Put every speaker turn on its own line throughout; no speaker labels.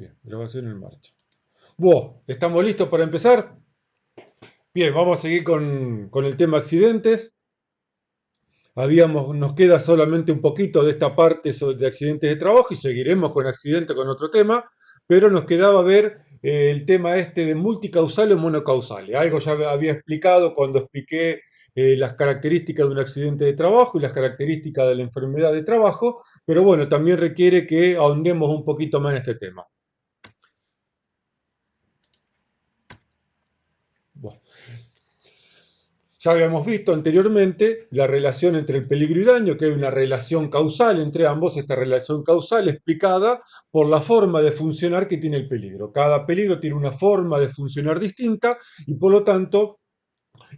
Bien, grabación en marcha. Bueno, ¿estamos listos para empezar? Bien, vamos a seguir con el tema accidentes. Nos queda solamente un poquito de esta parte de accidentes de trabajo y seguiremos con accidentes con otro tema, pero nos quedaba ver el tema este de multicausales o monocausales. Algo ya había explicado cuando expliqué las características de un accidente de trabajo y las características de la enfermedad de trabajo, pero bueno, también requiere que ahondemos un poquito más en este tema. Bueno. Ya habíamos visto anteriormente la relación entre el peligro y daño, que hay una relación causal entre ambos, esta relación causal explicada por la forma de funcionar que tiene el peligro. Cada peligro tiene una forma de funcionar distinta y por lo tanto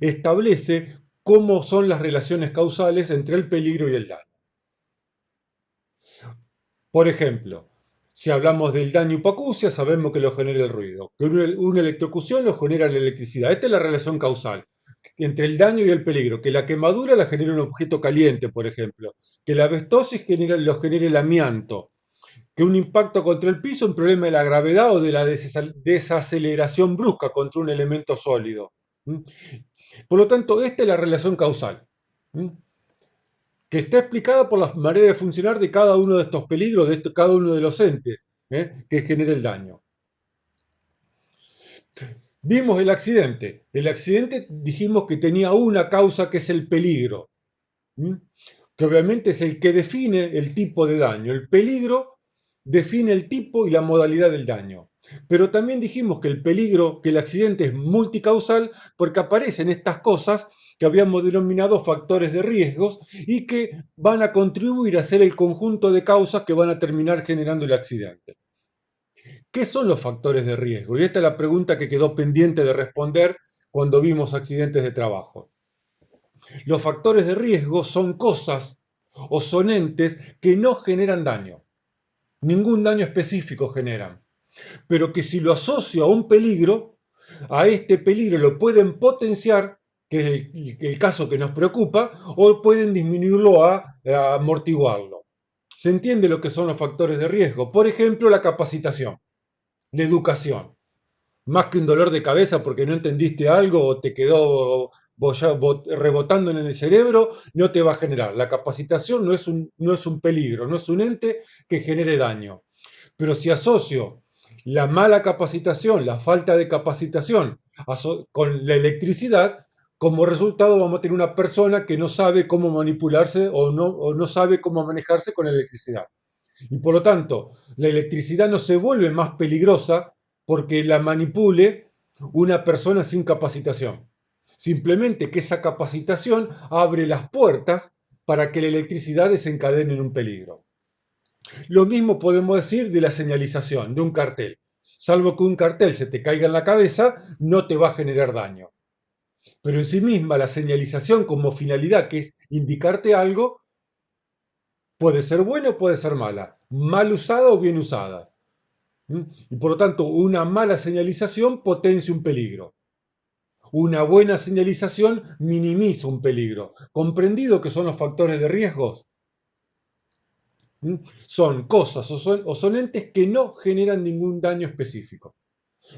establece cómo son las relaciones causales entre el peligro y el daño. Por ejemplo, si hablamos del daño hipoacusia, sabemos que lo genera el ruido, que una electrocución lo genera la electricidad. Esta es la relación causal entre el daño y el peligro, que la quemadura la genera un objeto caliente, por ejemplo, que la asbestosis lo genera el amianto, que un impacto contra el piso, un problema de la gravedad o de la desaceleración brusca contra un elemento sólido. ¿Mm? Por lo tanto, esta es la relación causal, ¿mm? Que está explicada por la manera de funcionar de cada uno de estos peligros, cada uno de los entes que genera el daño. Vimos el accidente. El accidente dijimos que tenía una causa que es el peligro, ¿m? Que obviamente es el que define el tipo de daño. El peligro define el tipo y la modalidad del daño. Pero también dijimos que que el accidente es multicausal porque aparecen estas cosas que habíamos denominado factores de riesgos y que van a contribuir a ser el conjunto de causas que van a terminar generando el accidente. ¿Qué son los factores de riesgo? Y esta es la pregunta que quedó pendiente de responder cuando vimos accidentes de trabajo. Los factores de riesgo son cosas o son entes que no generan daño. Ningún daño específico generan. Pero que si lo asocio a un peligro, a este peligro lo pueden potenciar, que es el caso que nos preocupa, o pueden disminuirlo a amortiguarlo. ¿Se entiende lo que son los factores de riesgo? Por ejemplo, la capacitación, la educación. Más que un dolor de cabeza porque no entendiste algo o te quedó rebotando en el cerebro, no te va a generar. La capacitación no es un peligro, no es un ente que genere daño. Pero si asocio la mala capacitación, la falta de capacitación con la electricidad, como resultado vamos a tener una persona que no sabe cómo manipularse o no sabe cómo manejarse con la electricidad. Y por lo tanto, la electricidad no se vuelve más peligrosa porque la manipule una persona sin capacitación. Simplemente que esa capacitación abre las puertas para que la electricidad desencadene en un peligro. Lo mismo podemos decir de la señalización, de un cartel. Salvo que un cartel se te caiga en la cabeza, no te va a generar daño. Pero en sí misma la señalización como finalidad, que es indicarte algo, puede ser buena o puede ser mala, mal usada o bien usada. Y por lo tanto, una mala señalización potencia un peligro. Una buena señalización minimiza un peligro. ¿Comprendido que son los factores de riesgos? Son cosas o son entes que no generan ningún daño específico.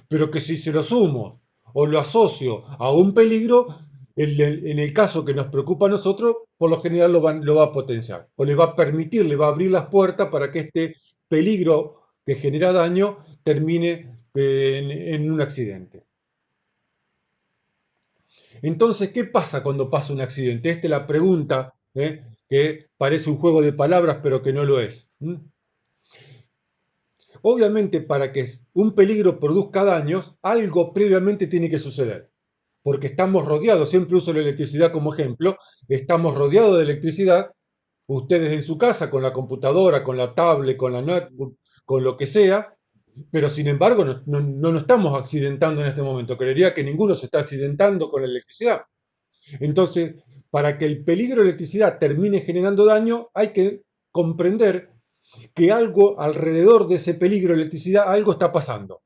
Pero que si se lo sumo o lo asocio a un peligro, en el caso que nos preocupa a nosotros, por lo general lo va a potenciar. O le va a permitir, le va a abrir las puertas para que este peligro que genera daño termine en un accidente. Entonces, ¿qué pasa cuando pasa un accidente? Esta es la pregunta, que parece un juego de palabras, pero que no lo es. Obviamente, para que un peligro produzca daños, algo previamente tiene que suceder. Porque estamos rodeados, siempre uso la electricidad como ejemplo, estamos rodeados de electricidad, ustedes en su casa, con la computadora, con la tablet, con la notebook, con lo que sea, pero sin embargo no nos estamos accidentando en este momento. Creería que ninguno se está accidentando con la electricidad. Entonces, para que el peligro de electricidad termine generando daño, hay que comprender que algo alrededor de ese peligro de electricidad, algo está pasando.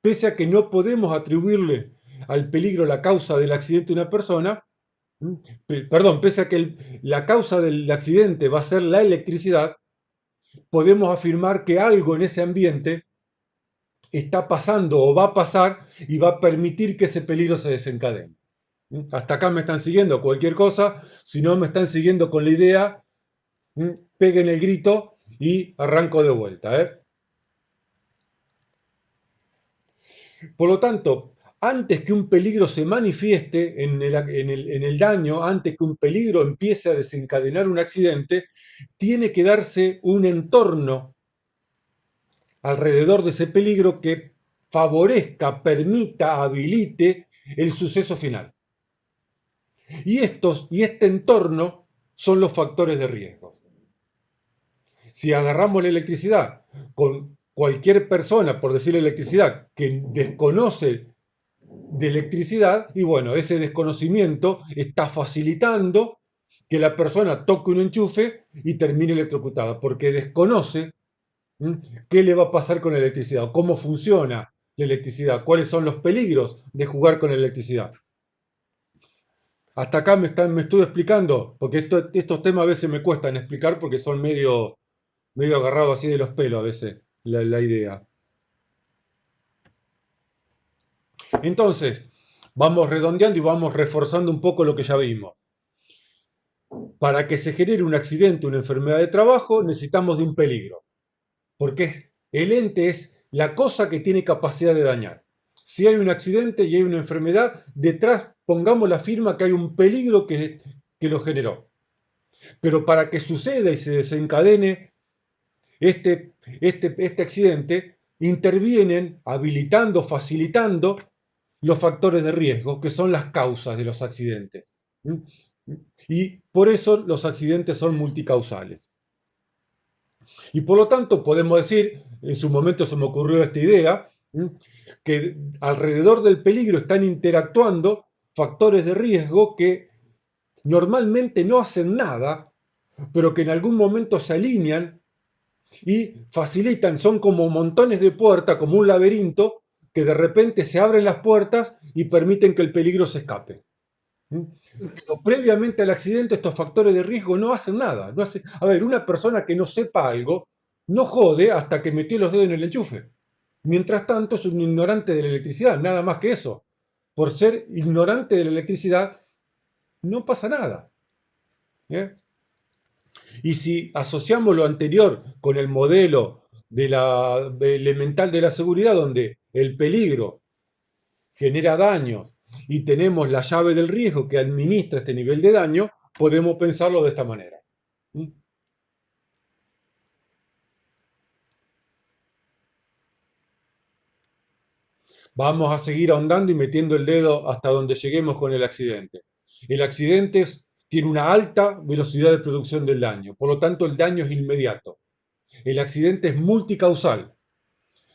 Pese a que no podemos atribuirle al peligro la causa del accidente de una persona, perdón, pese a que la causa del accidente va a ser la electricidad, podemos afirmar que algo en ese ambiente está pasando o va a pasar y va a permitir que ese peligro se desencadene. Hasta acá me están siguiendo cualquier cosa, si no me están siguiendo con la idea, peguen el grito y arranco de vuelta. Por lo tanto, antes que un peligro se manifieste en el daño, antes que un peligro empiece a desencadenar un accidente, tiene que darse un entorno alrededor de ese peligro que favorezca, permita, habilite el suceso final. Y este entorno son los factores de riesgo. Si agarramos la electricidad con cualquier persona, por decir electricidad, que desconoce de electricidad, y bueno, ese desconocimiento está facilitando que la persona toque un enchufe y termine electrocutada, porque desconoce qué le va a pasar con la electricidad, cómo funciona la electricidad, cuáles son los peligros de jugar con la electricidad. Hasta acá me estoy explicando, porque estos temas a veces me cuestan explicar porque son medio agarrados así de los pelos a veces la idea. Entonces, vamos redondeando y vamos reforzando un poco lo que ya vimos. Para que se genere un accidente, una enfermedad de trabajo, necesitamos de un peligro, porque el ente es la cosa que tiene capacidad de dañar. Si hay un accidente y hay una enfermedad, detrás pongamos la firma que hay un peligro que lo generó. Pero para que suceda y se desencadene este accidente, intervienen habilitando, facilitando los factores de riesgo, que son las causas de los accidentes. Y por eso los accidentes son multicausales. Y por lo tanto podemos decir, en su momento se me ocurrió esta idea, que alrededor del peligro están interactuando factores de riesgo que normalmente no hacen nada, pero que en algún momento se alinean y facilitan, son como montones de puertas, como un laberinto, que de repente se abren las puertas y permiten que el peligro se escape. Pero previamente al accidente estos factores de riesgo no hacen nada. A ver, una persona que no sepa algo no jode hasta que metió los dedos en el enchufe. Mientras tanto es un ignorante de la electricidad, nada más que eso. Por ser ignorante de la electricidad no pasa nada. ¿Eh? Y si asociamos lo anterior con el modelo de la elemental de la seguridad, donde el peligro genera daños y tenemos la llave del riesgo que administra este nivel de daño, podemos pensarlo de esta manera. Vamos a seguir ahondando y metiendo el dedo hasta donde lleguemos con el accidente. El accidente tiene una alta velocidad de producción del daño, por lo tanto el daño es inmediato. El accidente es multicausal,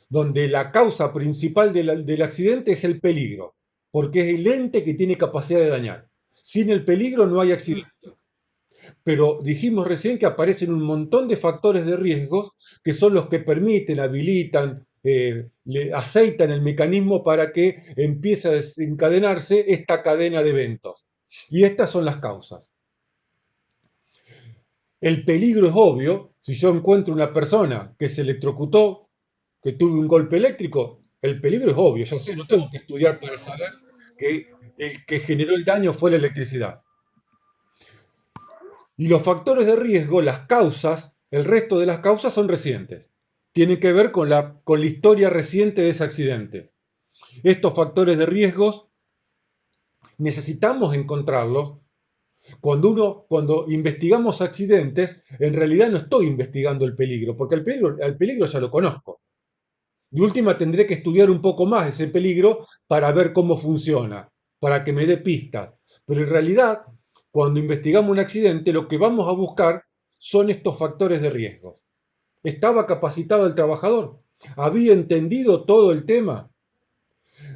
donde la causa principal del accidente es el peligro, porque es el ente que tiene capacidad de dañar. Sin el peligro no hay accidente. Pero dijimos recién que aparecen un montón de factores de riesgos que son los que permiten, habilitan, le aceitan el mecanismo para que empiece a desencadenarse esta cadena de eventos. Y estas son las causas. El peligro es obvio. Si yo encuentro una persona que se electrocutó, que tuvo un golpe eléctrico, el peligro es obvio. Yo sé, no tengo que estudiar para saber que el que generó el daño fue la electricidad. Y los factores de riesgo, las causas, el resto de las causas son recientes. Tienen que ver con la historia reciente de ese accidente. Estos factores de riesgos necesitamos encontrarlos. Cuando investigamos accidentes, en realidad no estoy investigando el peligro, porque el peligro ya lo conozco. De última tendré que estudiar un poco más ese peligro para ver cómo funciona, para que me dé pistas. Pero en realidad, cuando investigamos un accidente, lo que vamos a buscar son estos factores de riesgo. ¿Estaba capacitado el trabajador? ¿Había entendido todo el tema?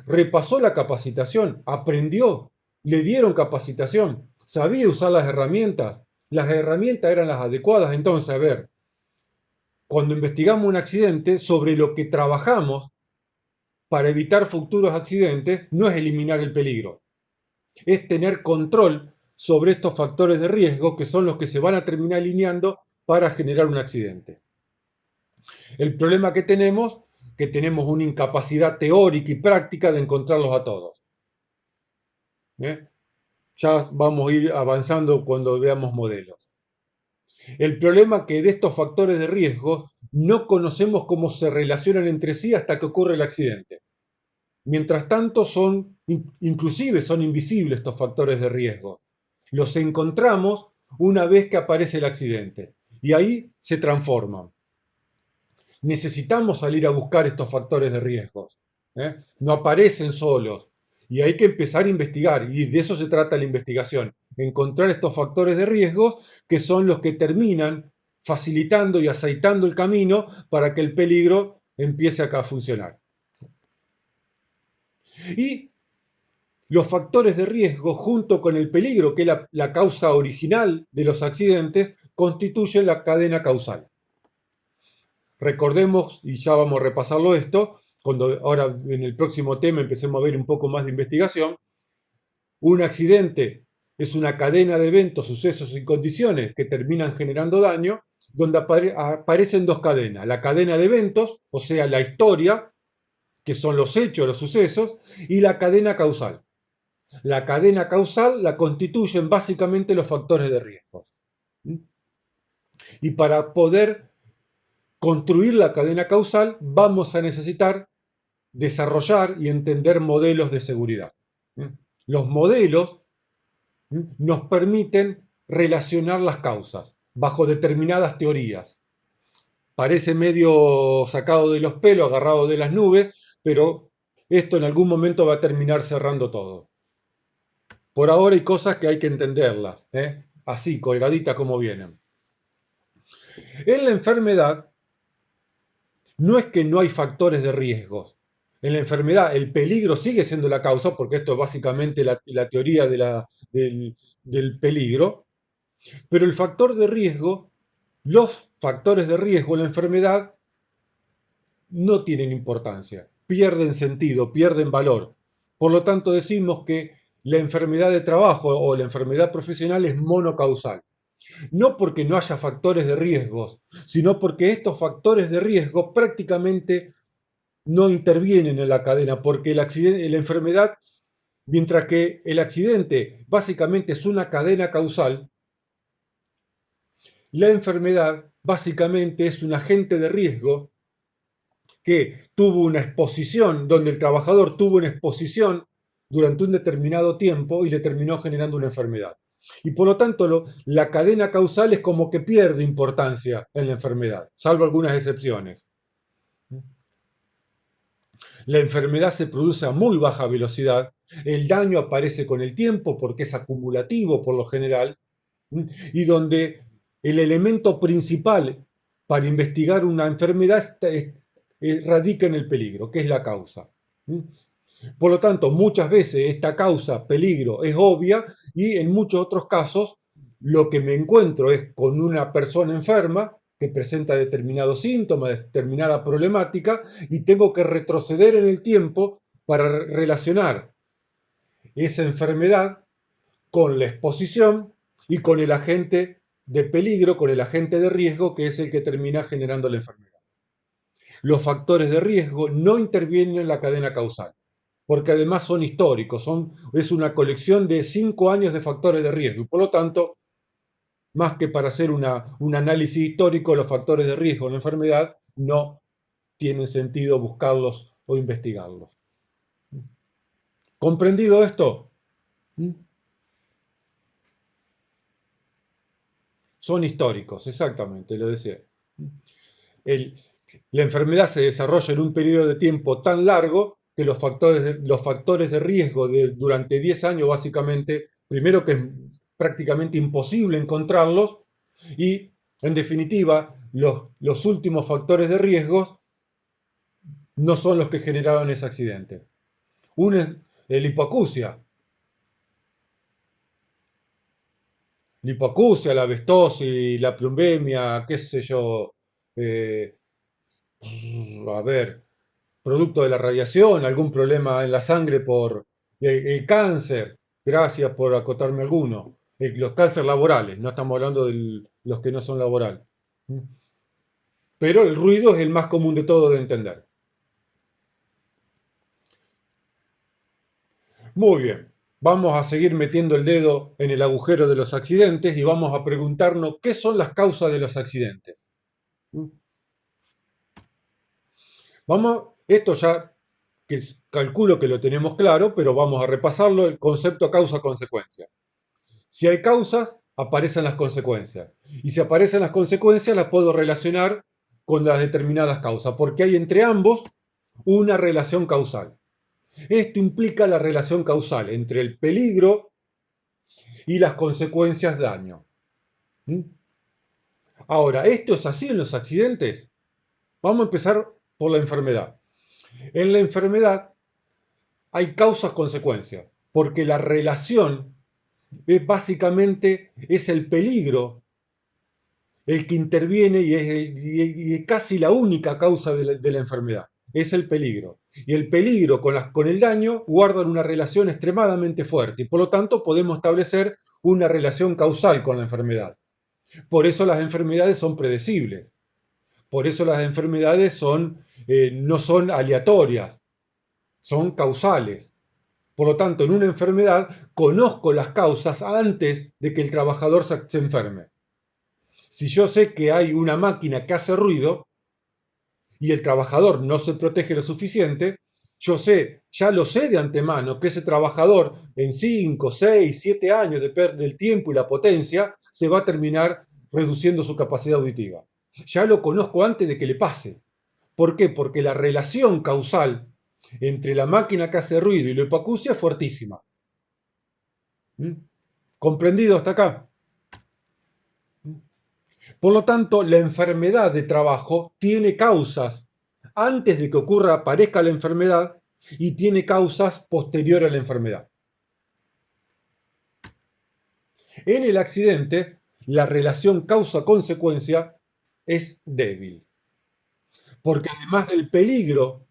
¿Repasó la capacitación? ¿Aprendió? ¿Le dieron capacitación? ¿Sabía usar las herramientas? ¿Las herramientas eran las adecuadas? Entonces, a ver, cuando investigamos un accidente, sobre lo que trabajamos para evitar futuros accidentes no es eliminar el peligro, es tener control sobre estos factores de riesgo que son los que se van a terminar alineando para generar un accidente. El problema que tenemos que tenemos una incapacidad teórica y práctica de encontrarlos a todos. ¿Eh? Ya vamos a ir avanzando cuando veamos modelos. El problema es que de estos factores de riesgo no conocemos cómo se relacionan entre sí hasta que ocurre el accidente. Mientras tanto, inclusive son invisibles estos factores de riesgo. Los encontramos una vez que aparece el accidente y ahí se transforman. Necesitamos salir a buscar estos factores de riesgo. No aparecen solos y hay que empezar a investigar y de eso se trata la investigación. Encontrar estos factores de riesgo que son los que terminan facilitando y aceitando el camino para que el peligro empiece acá a funcionar. Y los factores de riesgo, junto con el peligro, que es la causa original de los accidentes, constituyen la cadena causal. Recordemos, y ya vamos a repasarlo esto, cuando ahora en el próximo tema empecemos a ver un poco más de investigación, un accidente es una cadena de eventos, sucesos y condiciones que terminan generando daño, donde aparecen dos cadenas, la cadena de eventos, o sea, la historia, que son los hechos, los sucesos, y la cadena causal. La cadena causal la constituyen básicamente los factores de riesgo. Y para poder construir la cadena causal vamos a necesitar desarrollar y entender modelos de seguridad. Los modelos nos permiten relacionar las causas bajo determinadas teorías. Parece medio sacado de los pelos, agarrado de las nubes, pero esto en algún momento va a terminar cerrando todo. Por ahora hay cosas que hay que entenderlas, así, colgaditas como vienen. En la enfermedad, no es que no hay factores de riesgos. En la enfermedad, el peligro sigue siendo la causa, porque esto es básicamente la teoría del peligro, pero el factor de riesgo, los factores de riesgo en la enfermedad no tienen importancia, pierden sentido, pierden valor. Por lo tanto, decimos que la enfermedad de trabajo o la enfermedad profesional es monocausal. No porque no haya factores de riesgos, sino porque estos factores de riesgo prácticamente no intervienen en la cadena, porque la enfermedad, mientras que el accidente básicamente es una cadena causal, la enfermedad básicamente es un agente de riesgo que tuvo una exposición, donde el trabajador tuvo una exposición durante un determinado tiempo y le terminó generando una enfermedad. Y por lo tanto, la cadena causal es como que pierde importancia en la enfermedad, salvo algunas excepciones. La enfermedad se produce a muy baja velocidad, el daño aparece con el tiempo porque es acumulativo por lo general, y donde el elemento principal para investigar una enfermedad radica en el peligro, que es la causa. Por lo tanto, muchas veces esta causa, peligro, es obvia y en muchos otros casos lo que me encuentro es con una persona enferma que presenta determinados síntomas, determinada problemática y tengo que retroceder en el tiempo para relacionar esa enfermedad con la exposición y con el agente de peligro, con el agente de riesgo que es el que termina generando la enfermedad. Los factores de riesgo no intervienen en la cadena causal, porque además son históricos, es una colección de 5 años de factores de riesgo y por lo tanto, más que para hacer un análisis histórico, los factores de riesgo en la enfermedad no tienen sentido buscarlos o investigarlos. ¿Comprendido esto? Son históricos, exactamente, lo decía. El, la enfermedad se desarrolla en un periodo de tiempo tan largo que los factores de riesgo durante 10 años básicamente, primero que es prácticamente imposible encontrarlos y en definitiva los últimos factores de riesgo no son los que generaron ese accidente. Uno es la hipoacusia. La hipoacusia, la abestosis, la plumbemia, qué sé yo, eh, a ver, producto de la radiación, algún problema en la sangre por el cáncer, gracias por acotarme alguno, los cánceres laborales, no estamos hablando de los que no son laborales. Pero el ruido es el más común de todo de entender. Muy bien. Vamos a seguir metiendo el dedo en el agujero de los accidentes y vamos a preguntarnos qué son las causas de los accidentes. Esto ya que calculo que lo tenemos claro, pero vamos a repasarlo, el concepto causa-consecuencia. Si hay causas, aparecen las consecuencias. Y si aparecen las consecuencias, las puedo relacionar con las determinadas causas, porque hay entre ambos una relación causal. Esto implica la relación causal entre el peligro y las consecuencias de daño. ¿Mm? Ahora, ¿esto es así en los accidentes? Vamos a empezar por la enfermedad. En la enfermedad hay causas-consecuencias, porque la relación es el peligro el que interviene y es casi la única causa de la enfermedad. Es el peligro. Y el peligro con el daño guardan una relación extremadamente fuerte y por lo tanto podemos establecer una relación causal con la enfermedad. Por eso las enfermedades son predecibles. Por eso las enfermedades no son aleatorias, son causales. Por lo tanto, en una enfermedad conozco las causas antes de que el trabajador se enferme. Si yo sé que hay una máquina que hace ruido y el trabajador no se protege lo suficiente, ya lo sé de antemano que ese trabajador en 5, 6, 7 años del tiempo y la potencia se va a terminar reduciendo su capacidad auditiva. Ya lo conozco antes de que le pase. ¿Por qué? Porque la relación causal entre la máquina que hace ruido y la hipoacusia es fuertísima. ¿Mm? ¿Comprendido hasta acá? Por lo tanto, la enfermedad de trabajo tiene causas antes de que aparezca la enfermedad y tiene causas posteriores a la enfermedad. En el accidente, la relación causa-consecuencia es débil, porque además del peligro,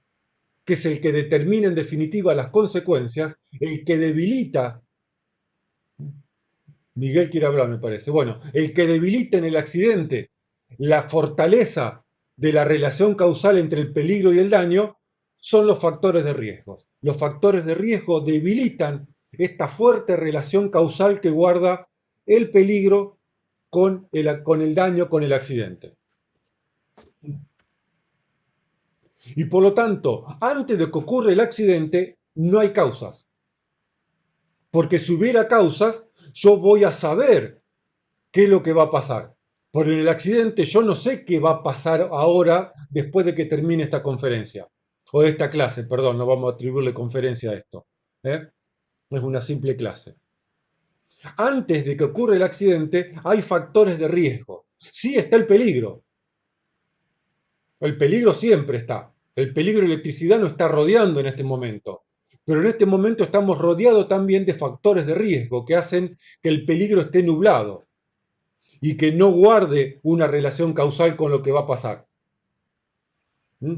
que es el que determina en definitiva las consecuencias, el que debilita, Miguel quiere hablar me parece, bueno, el que debilita en el accidente la fortaleza de la relación causal entre el peligro y el daño son los factores de riesgo. Los factores de riesgo debilitan esta fuerte relación causal que guarda el peligro con el daño, con el accidente. Y por lo tanto, antes de que ocurra el accidente, no hay causas. Porque si hubiera causas, yo voy a saber qué es lo que va a pasar. Pero en el accidente yo no sé qué va a pasar ahora después de que termine esta conferencia. O esta clase, perdón, no vamos a atribuirle conferencia a esto. ¿Eh? Es una simple clase. Antes de que ocurra el accidente hay factores de riesgo. Sí está el peligro. El peligro siempre está. El peligro de electricidad nos está rodeando en este momento. Pero en este momento estamos rodeados también de factores de riesgo que hacen que el peligro esté nublado y que no guarde una relación causal con lo que va a pasar. ¿Mm?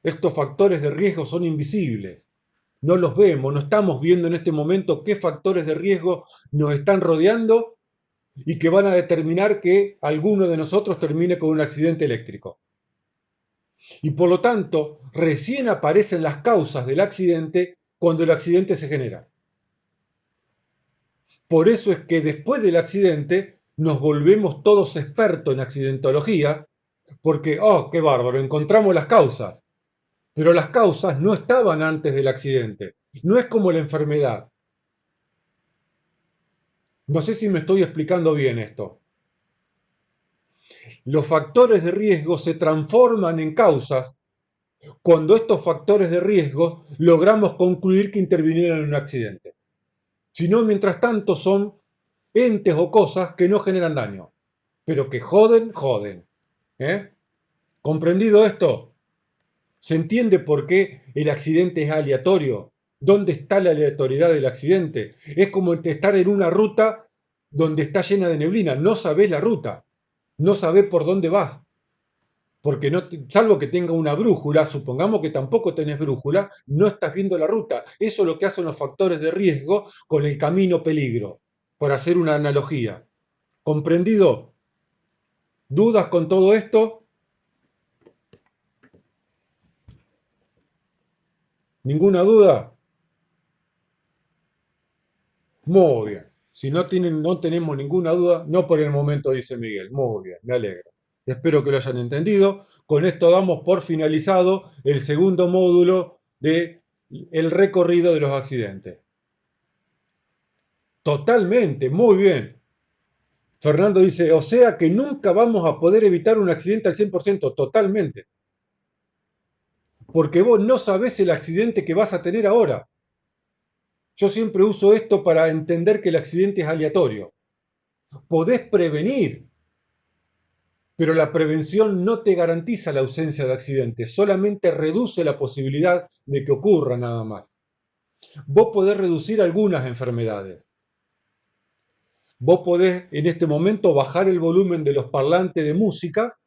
Estos factores de riesgo son invisibles. No los vemos, no estamos viendo en este momento qué factores de riesgo nos están rodeando y que van a determinar que alguno de nosotros termine con un accidente eléctrico. Y por lo tanto, recién aparecen las causas del accidente cuando el accidente se genera. Por eso es que después del accidente nos volvemos todos expertos en accidentología, porque, oh, qué bárbaro, encontramos las causas. Pero las causas no estaban antes del accidente. No es como la enfermedad. No sé si me estoy explicando bien esto. Los factores de riesgo se transforman en causas cuando estos factores de riesgo logramos concluir que intervinieron en un accidente. Si no, mientras tanto son entes o cosas que no generan daño, pero que joden, joden. ¿Eh? ¿Comprendido esto? ¿Se entiende por qué el accidente es aleatorio? ¿Dónde está la aleatoriedad del accidente? Es como estar en una ruta donde está llena de neblina. No sabés la ruta, no sabés por dónde vas. Porque no, salvo que tenga una brújula, supongamos que tampoco tenés brújula, no estás viendo la ruta. Eso es lo que hacen los factores de riesgo con el camino peligro, por hacer una analogía. ¿Comprendido? ¿Dudas con todo esto? ¿Ninguna duda? Muy bien. Si no tienen, no tenemos ninguna duda, no por el momento, dice Miguel. Muy bien, me alegro. Espero que lo hayan entendido. Con esto damos por finalizado el segundo módulo de el recorrido de los accidentes. Totalmente, muy bien. Fernando dice, o sea que nunca vamos a poder evitar un accidente al 100%. Totalmente. Porque vos no sabés el accidente que vas a tener ahora. Yo siempre uso esto para entender que el accidente es aleatorio. Podés prevenir, pero la prevención no te garantiza la ausencia de accidentes, solamente reduce la posibilidad de que ocurra nada más. Vos podés reducir algunas enfermedades. Vos podés en este momento bajar el volumen de los parlantes de música,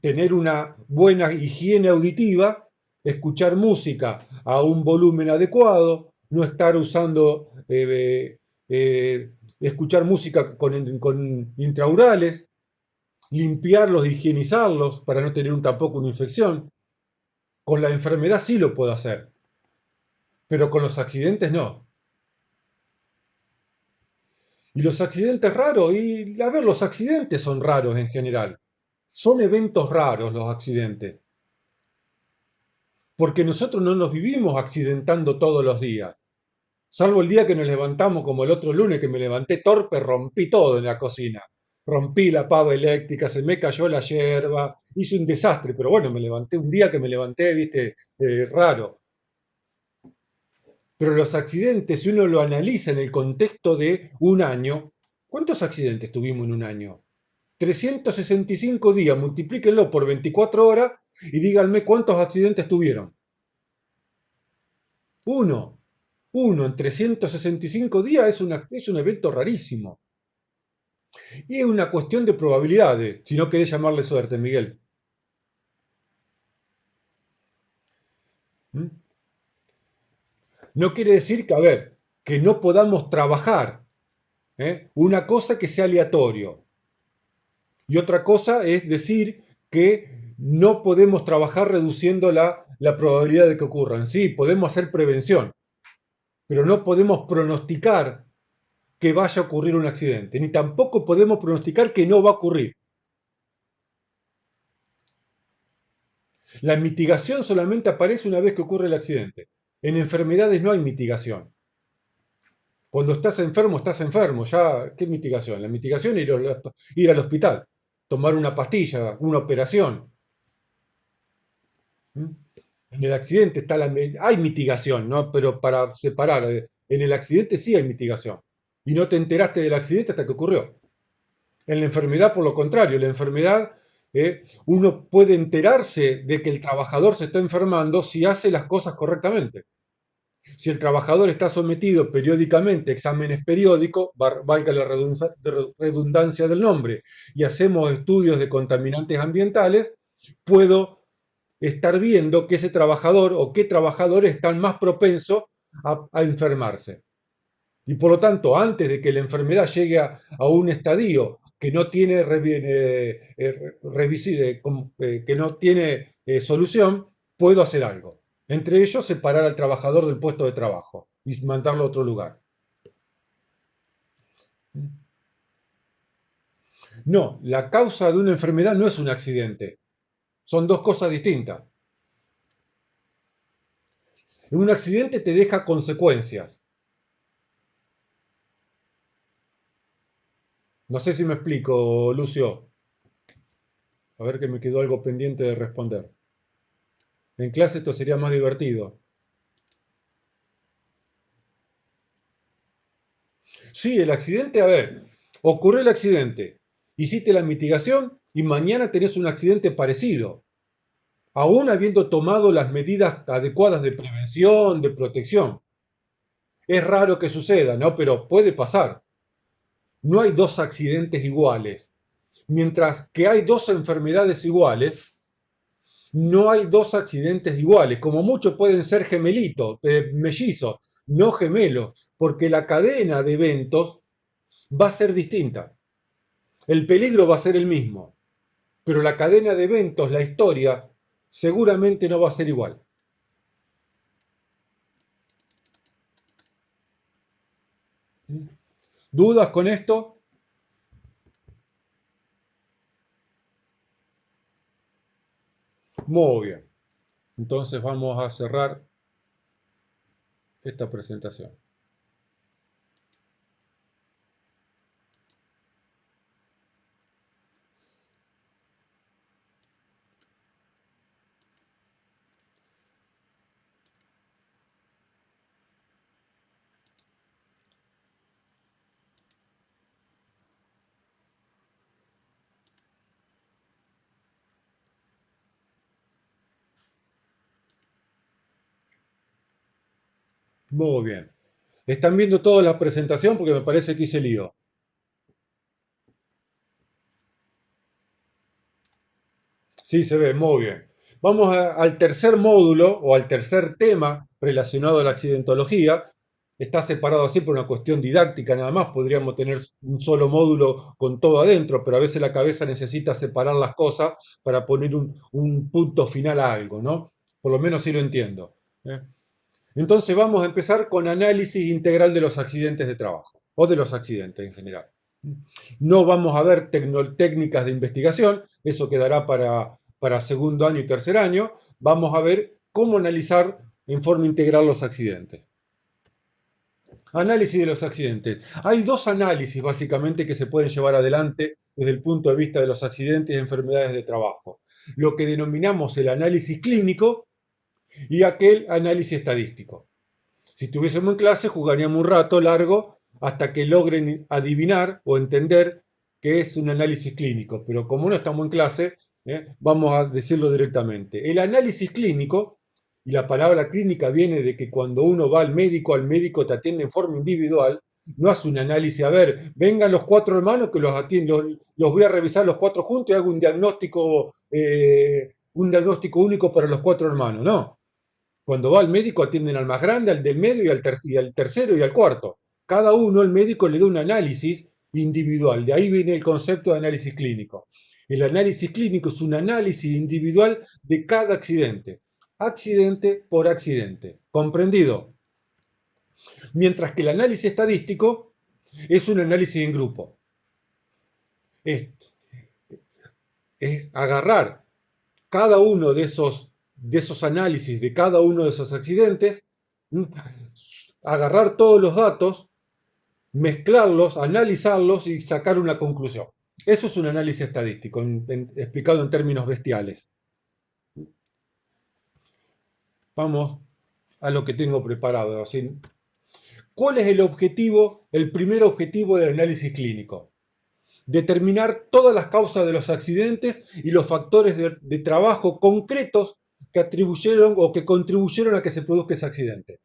tener una buena higiene auditiva, escuchar música a un volumen adecuado, no estar usando, escuchar música con intraurales, limpiarlos, higienizarlos para no tener tampoco una infección. Con la enfermedad sí lo puedo hacer, pero con los accidentes no. Y los accidentes raros, y a ver, los accidentes son raros en general. Son eventos raros los accidentes, porque nosotros no nos vivimos accidentando todos los días. Salvo el día que nos levantamos como el otro lunes que me levanté torpe, rompí todo en la cocina. Rompí la pava eléctrica, se me cayó la yerba, hice un desastre, pero bueno, me levanté un día que me levanté, viste, raro. Pero los accidentes, si uno lo analiza en el contexto de un año, ¿cuántos accidentes tuvimos en un año? 365 días, multiplíquenlo por 24 horas y díganme cuántos accidentes tuvieron. Uno. Uno en 365 días es un evento rarísimo. Y es una cuestión de probabilidades, si no querés llamarle suerte, Miguel. ¿Mm? No quiere decir que, a ver, que no podamos trabajar. Una cosa que sea aleatorio. Y otra cosa es decir que no podemos trabajar reduciendo la probabilidad de que ocurran. Sí, podemos hacer prevención, pero no podemos pronosticar que vaya a ocurrir un accidente, ni tampoco podemos pronosticar que no va a ocurrir. La mitigación solamente aparece una vez que ocurre el accidente. En enfermedades no hay mitigación. Cuando estás enfermo, ya, ¿qué mitigación? La mitigación es ir al hospital, tomar una pastilla, una operación. ¿Mm? En el accidente hay mitigación, ¿no? Pero para separar, en el accidente sí hay mitigación. Y no te enteraste del accidente hasta que ocurrió. En la enfermedad, por lo contrario, la enfermedad, uno puede enterarse de que el trabajador se está enfermando si hace las cosas correctamente. Si el trabajador está sometido periódicamente a exámenes periódicos, valga la redundancia del nombre, y hacemos estudios de contaminantes ambientales, puedo estar viendo que ese trabajador o qué trabajadores están más propensos a enfermarse. Y por lo tanto, antes de que la enfermedad llegue a un estadio que no tiene, que no tiene solución, puedo hacer algo. Entre ellos, separar al trabajador del puesto de trabajo y mandarlo a otro lugar. No, la causa de una enfermedad no es un accidente. Son dos cosas distintas. Un accidente te deja consecuencias. No sé si me explico, Lucio. A ver que me quedó algo pendiente de responder. En clase esto sería más divertido. Sí, el accidente, a ver, ocurrió el accidente, hiciste la mitigación y mañana tenés un accidente parecido, aún habiendo tomado las medidas adecuadas de prevención, de protección. Es raro que suceda, ¿no? Pero puede pasar. No hay dos accidentes iguales. Mientras que hay dos enfermedades iguales, no hay dos accidentes iguales. Como mucho pueden ser gemelitos, mellizos, no gemelos, porque la cadena de eventos va a ser distinta. El peligro va a ser el mismo, pero la cadena de eventos, la historia, seguramente no va a ser igual. ¿Dudas con esto? Muy bien. Entonces vamos a cerrar esta presentación. Muy bien. ¿Están viendo toda la presentación? Porque me parece que hice lío. Sí, se ve, muy bien. Vamos al tercer módulo o al tercer tema relacionado a la accidentología. Está separado así por una cuestión didáctica nada más. Podríamos tener un solo módulo con todo adentro, pero a veces la cabeza necesita separar las cosas para poner un punto final a algo, ¿no? Por lo menos sí lo entiendo. ¿Eh? Entonces vamos a empezar con análisis integral de los accidentes de trabajo o de los accidentes en general. No vamos a ver técnicas de investigación, eso quedará para segundo año y tercer año. Vamos a ver cómo analizar en forma integral los accidentes. Análisis de los accidentes. Hay dos análisis básicamente que se pueden llevar adelante desde el punto de vista de los accidentes y enfermedades de trabajo. Lo que denominamos el análisis clínico y aquel análisis estadístico. Si estuviésemos en clase, jugaríamos un rato largo hasta que logren adivinar o entender qué es un análisis clínico. Pero como no estamos en clase, vamos a decirlo directamente. El análisis clínico, y la palabra clínica viene de que cuando uno va al médico te atiende en forma individual, no hace un análisis, a ver, vengan los cuatro hermanos que los atiendo, los voy a revisar los cuatro juntos y hago un diagnóstico único para los cuatro hermanos. No, cuando va al médico atienden al más grande, al del medio y al tercero y al cuarto. Cada uno el médico le da un análisis individual. De ahí viene el concepto de análisis clínico. El análisis clínico es un análisis individual de cada accidente. Accidente por accidente. ¿Comprendido? Mientras que el análisis estadístico es un análisis en grupo. Es, es agarrar cada uno de esos análisis de cada uno de esos accidentes, agarrar todos los datos, mezclarlos, analizarlos y sacar una conclusión. Eso es un análisis estadístico, explicado en términos bestiales. Vamos a lo que tengo preparado. Así. ¿Cuál es el objetivo, el primer objetivo del análisis clínico? Determinar todas las causas de los accidentes y los factores de trabajo concretos que atribuyeron o que contribuyeron a que se produzca ese accidente.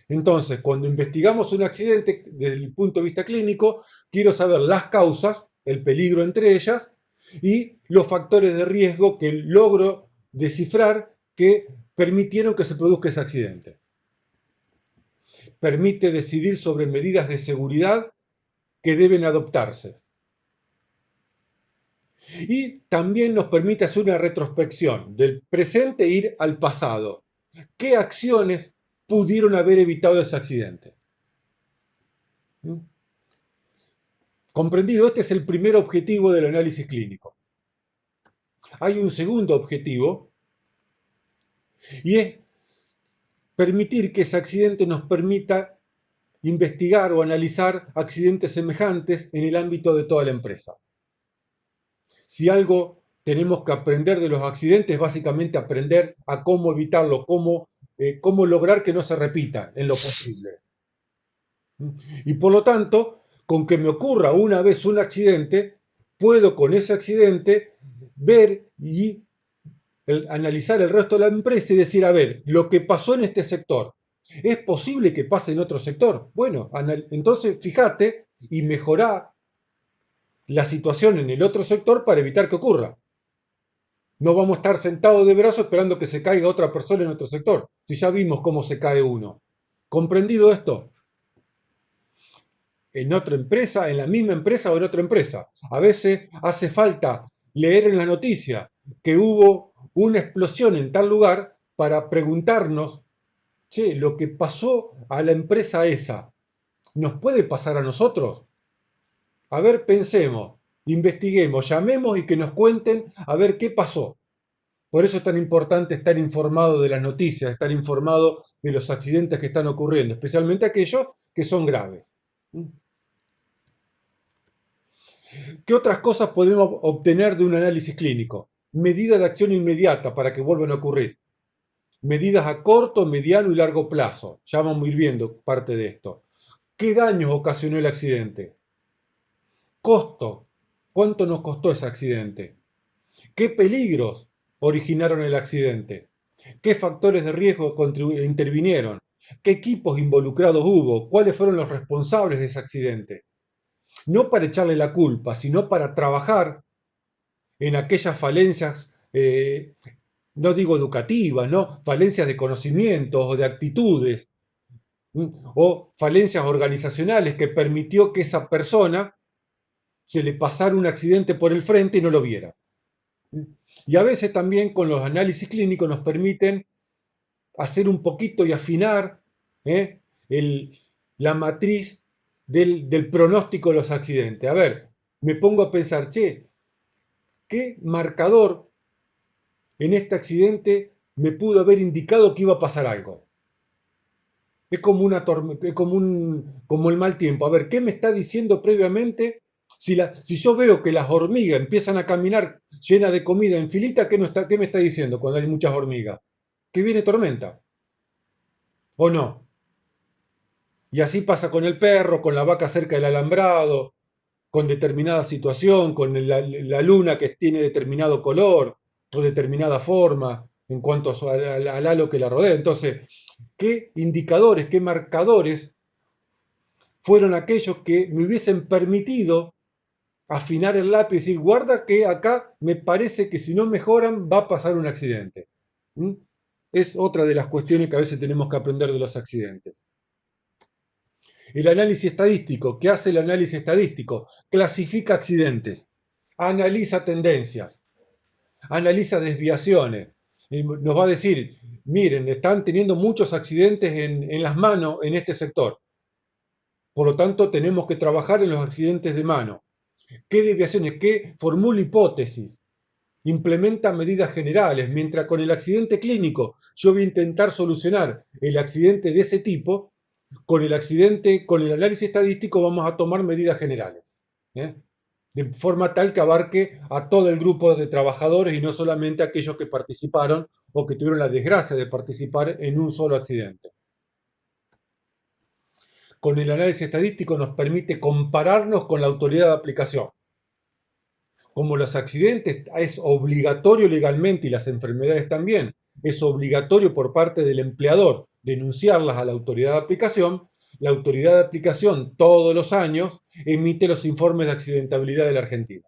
Entonces, cuando investigamos un accidente desde el punto de vista clínico, quiero saber las causas, el peligro entre ellas y los factores de riesgo que logro descifrar que permitieron que se produzca ese accidente. Permite decidir sobre medidas de seguridad que deben adoptarse. Y también nos permite hacer una retrospección del presente e ir al pasado. ¿Qué acciones pudieron haber evitado ese accidente? Comprendido, este es el primer objetivo del análisis clínico. Hay un segundo objetivo y es permitir que ese accidente nos permita investigar o analizar accidentes semejantes en el ámbito de toda la empresa. Si algo tenemos que aprender de los accidentes, básicamente aprender a cómo evitarlo, cómo lograr que no se repita en lo posible. Y por lo tanto, con que me ocurra una vez un accidente, puedo con ese accidente ver y analizar el resto de la empresa y decir, a ver, lo que pasó en este sector, ¿es posible que pase en otro sector? Bueno, entonces fíjate y mejorá la situación en el otro sector para evitar que ocurra. No vamos a estar sentados de brazos esperando que se caiga otra persona en otro sector, si ya vimos cómo se cae uno. ¿Comprendido esto? En otra empresa, en la misma empresa o en otra empresa. A veces hace falta leer en la noticia que hubo una explosión en tal lugar para preguntarnos, che, lo que pasó a la empresa esa, ¿nos puede pasar a nosotros? A ver, pensemos, investiguemos, llamemos y que nos cuenten a ver qué pasó. Por eso es tan importante estar informado de las noticias, estar informado de los accidentes que están ocurriendo, especialmente aquellos que son graves. ¿Qué otras cosas podemos obtener de un análisis clínico? Medidas de acción inmediata para que vuelvan a ocurrir. Medidas a corto, mediano y largo plazo. Ya vamos a ir viendo parte de esto. ¿Qué daños ocasionó el accidente? Costo. ¿Cuánto nos costó ese accidente? ¿Qué peligros originaron el accidente? ¿Qué factores de riesgo intervinieron? ¿Qué equipos involucrados hubo? ¿Cuáles fueron los responsables de ese accidente? No para echarle la culpa, sino para trabajar en aquellas falencias, no digo educativas, ¿no? Falencias de conocimientos o de actitudes, o falencias organizacionales que permitió que esa persona se le pasara un accidente por el frente y no lo viera. Y a veces también con los análisis clínicos nos permiten hacer un poquito y afinar ¿eh? el, la matriz del pronóstico de los accidentes. A ver, me pongo a pensar, che, ¿qué marcador en este accidente me pudo haber indicado que iba a pasar algo? Es como una es como el mal tiempo. A ver, ¿qué me está diciendo previamente? Si yo veo que las hormigas empiezan a caminar llenas de comida en filita, ¿qué me está diciendo cuando hay muchas hormigas? Que viene tormenta, ¿o no? Y así pasa con el perro, con la vaca cerca del alambrado, con determinada situación, con la luna que tiene determinado color o determinada forma en cuanto al halo que la rodea. Entonces, ¿qué indicadores, qué marcadores fueron aquellos que me hubiesen permitido afinar el lápiz y decir, guarda que acá me parece que si no mejoran va a pasar un accidente? ¿Mm? Es otra de las cuestiones que a veces tenemos que aprender de los accidentes. El análisis estadístico. ¿Qué hace el análisis estadístico? Clasifica accidentes, analiza tendencias, analiza desviaciones. Y nos va a decir, miren, están teniendo muchos accidentes en las manos en este sector. Por lo tanto, tenemos que trabajar en los accidentes de mano. ¿Qué desviaciones? ¿Qué formula hipótesis? Implementa medidas generales, mientras con el accidente clínico yo voy a intentar solucionar el accidente de ese tipo, con el análisis estadístico vamos a tomar medidas generales, ¿eh? De forma tal que abarque a todo el grupo de trabajadores y no solamente a aquellos que participaron o que tuvieron la desgracia de participar en un solo accidente. Con el análisis estadístico nos permite compararnos con la autoridad de aplicación. Como los accidentes es obligatorio legalmente y las enfermedades también, es obligatorio por parte del empleador denunciarlas a la autoridad de aplicación, la autoridad de aplicación todos los años emite los informes de accidentabilidad de la Argentina.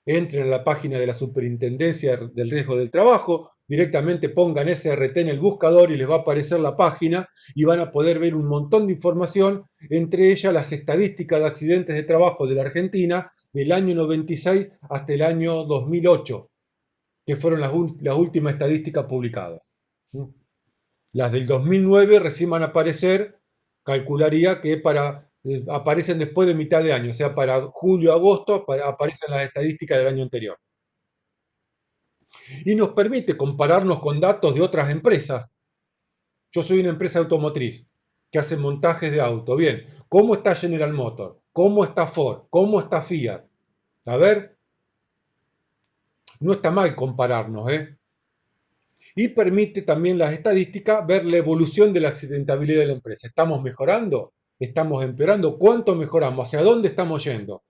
Entren a la página de la Superintendencia del Riesgo del Trabajo, directamente pongan SRT en el buscador y les va a aparecer la página y van a poder ver un montón de información, entre ellas las estadísticas de accidentes de trabajo de la Argentina del año 96 hasta el año 2008, que fueron las últimas estadísticas publicadas. Las del 2009 recién van a aparecer, calcularía que aparecen después de mitad de año, o sea, para julio, agosto, aparecen las estadísticas del año anterior. Y nos permite compararnos con datos de otras empresas. Yo soy una empresa automotriz que hace montajes de auto. Bien, ¿cómo está General Motors? ¿Cómo está Ford? ¿Cómo está Fiat? A ver, no está mal compararnos, ¿eh? Y permite también las estadísticas ver la evolución de la accidentabilidad de la empresa. ¿Estamos mejorando? ¿Estamos empeorando? ¿Cuánto mejoramos? ¿Hacia dónde estamos yendo?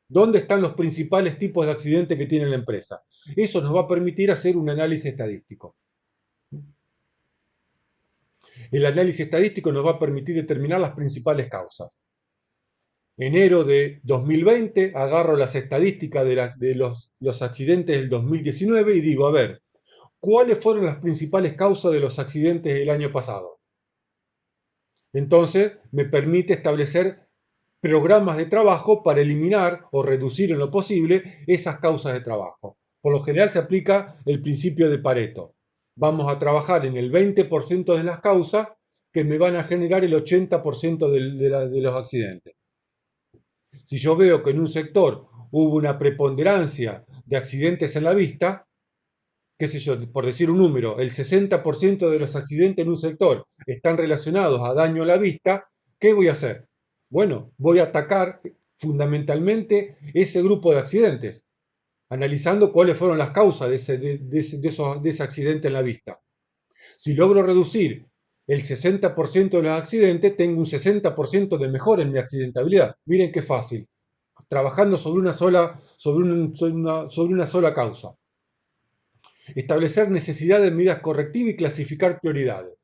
¿Dónde están los principales tipos de accidentes que tiene la empresa? Eso nos va a permitir hacer un análisis estadístico. El análisis estadístico nos va a permitir determinar las principales causas. Enero de 2020 agarro las estadísticas de los accidentes del 2019 y digo, a ver, ¿cuáles fueron las principales causas de los accidentes del año pasado? Entonces me permite establecer programas de trabajo para eliminar o reducir en lo posible esas causas de trabajo. Por lo general se aplica el principio de Pareto. Vamos a trabajar en el 20% de las causas que me van a generar el 80% de los accidentes. Si yo veo que en un sector hubo una preponderancia de accidentes en la vista, qué sé yo, por decir un número, el 60% de los accidentes en un sector están relacionados a daño a la vista, ¿qué voy a hacer? Bueno, voy a atacar fundamentalmente ese grupo de accidentes, analizando cuáles fueron las causas de ese accidente en la vista. Si logro reducir el 60% de los accidentes, tengo un 60% de mejora en mi accidentabilidad. Miren qué fácil, trabajando sobre una sola causa. Establecer necesidad de medidas correctivas y clasificar prioridades.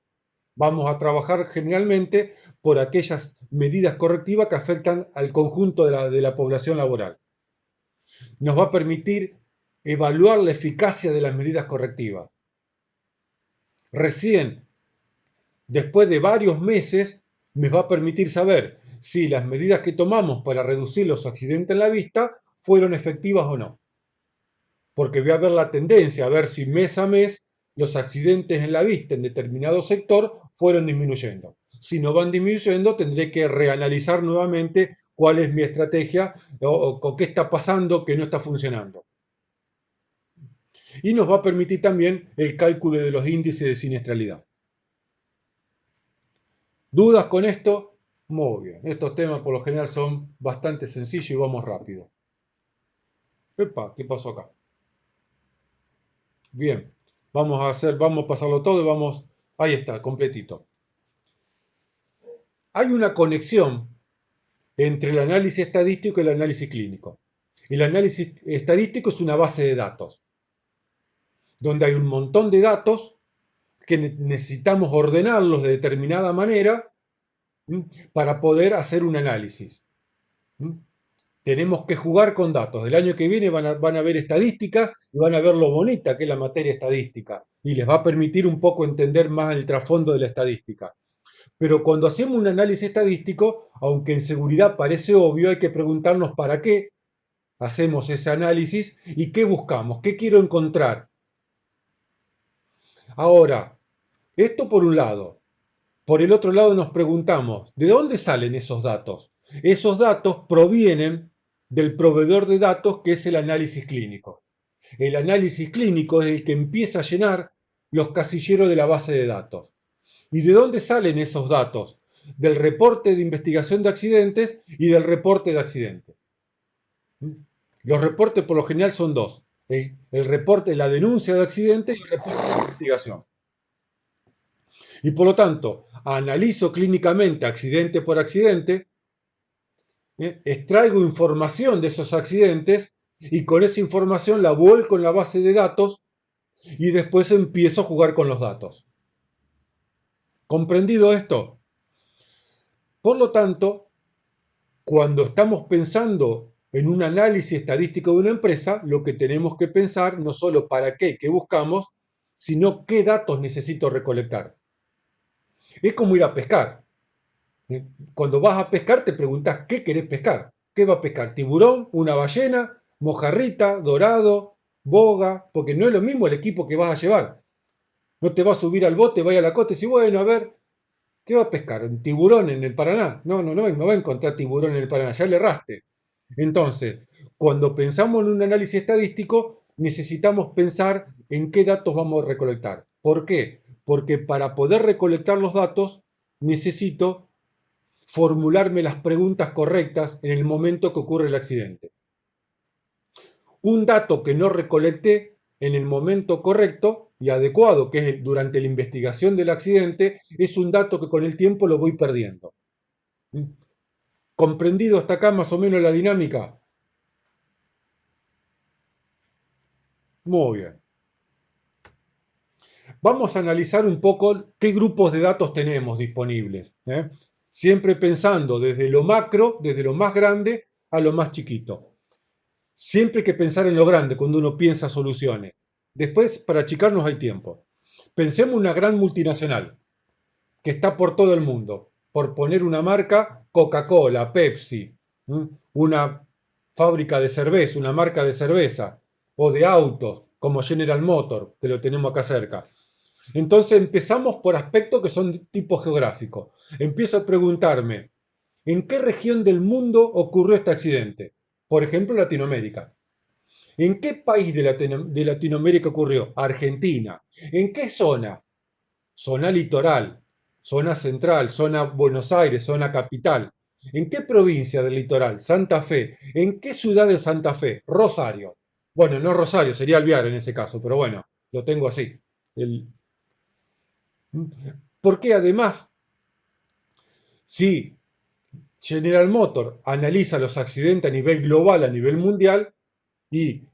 Vamos a trabajar generalmente por aquellas medidas correctivas que afectan al conjunto de la población laboral. Nos va a permitir evaluar la eficacia de las medidas correctivas. Recién, después de varios meses, me va a permitir saber si las medidas que tomamos para reducir los accidentes en la vista fueron efectivas o no. Porque voy a ver la tendencia, a ver si mes a mes los accidentes en la vista en determinado sector fueron disminuyendo. Si no van disminuyendo, tendré que reanalizar nuevamente cuál es mi estrategia o qué está pasando que no está funcionando. Y nos va a permitir también el cálculo de los índices de siniestralidad. ¿Dudas con esto? Muy bien. Estos temas por lo general son bastante sencillos y vamos rápido. Epa, ¿qué pasó acá? Bien, vamos a pasarlo todo y vamos, ahí está, completito. Hay una conexión entre el análisis estadístico y el análisis clínico. El análisis estadístico es una base de datos, donde hay un montón de datos que necesitamos ordenarlos de determinada manera para poder hacer un análisis. Tenemos que jugar con datos. El año que viene van a ver estadísticas y van a ver lo bonita que es la materia estadística. Y les va a permitir un poco entender más el trasfondo de la estadística. Pero cuando hacemos un análisis estadístico, aunque en seguridad parece obvio, hay que preguntarnos para qué hacemos ese análisis y qué buscamos, qué quiero encontrar. Ahora, esto por un lado. Por el otro lado nos preguntamos, ¿de dónde salen esos datos? Esos datos provienen del proveedor de datos que es el análisis clínico. El análisis clínico es el que empieza a llenar los casilleros de la base de datos. ¿Y de dónde salen esos datos? Del reporte de investigación de accidentes y del reporte de accidentes. Los reportes por lo general son dos. El reporte, la denuncia de accidente y el reporte de investigación. Y por lo tanto, analizo clínicamente accidente por accidente, extraigo información de esos accidentes y con esa información la vuelco en la base de datos y después empiezo a jugar con los datos. ¿Comprendido esto? Por lo tanto, cuando estamos pensando en un análisis estadístico de una empresa, lo que tenemos que pensar no solo para qué buscamos, sino qué datos necesito recolectar. Es como ir a pescar. Cuando vas a pescar te preguntas qué querés pescar. ¿Qué va a pescar? ¿Tiburón? ¿Una ballena? ¿Mojarrita? ¿Dorado? ¿Boga? Porque no es lo mismo el equipo que vas a llevar. No te vas a subir al bote, vaya a la costa y decir, bueno, a ver, ¿qué va a pescar? ¿Un tiburón en el Paraná? No va a encontrar tiburón en el Paraná, ya le erraste. Entonces, cuando pensamos en un análisis estadístico, necesitamos pensar en qué datos vamos a recolectar. ¿Por qué? Porque para poder recolectar los datos necesito formularme las preguntas correctas en el momento que ocurre el accidente. Un dato que no recolecté en el momento correcto y adecuado, que es durante la investigación del accidente, es un dato que con el tiempo lo voy perdiendo. ¿Comprendido hasta acá más o menos la dinámica? Muy bien. Vamos a analizar un poco qué grupos de datos tenemos disponibles. Siempre pensando desde lo macro, desde lo más grande a lo más chiquito. Siempre hay que pensar en lo grande cuando uno piensa soluciones. Después, para achicarnos hay tiempo. Pensemos una gran multinacional que está por todo el mundo. Por poner una marca, Coca-Cola, Pepsi, una fábrica de cerveza, una marca de cerveza, o de autos, como General Motors, que lo tenemos acá cerca. Entonces empezamos por aspectos que son de tipo geográfico. Empiezo a preguntarme, ¿en qué región del mundo ocurrió este accidente? Por ejemplo, Latinoamérica. ¿En qué país de Latinoamérica ocurrió? Argentina. ¿En qué zona? Zona litoral, zona central, zona Buenos Aires, zona capital. ¿En qué provincia del litoral? Santa Fe. ¿En qué ciudad de Santa Fe? Rosario. Bueno, no Rosario, sería Alvear en ese caso, pero bueno, lo tengo así. El- Porque además, si General Motors analiza los accidentes a nivel global, a nivel mundial, y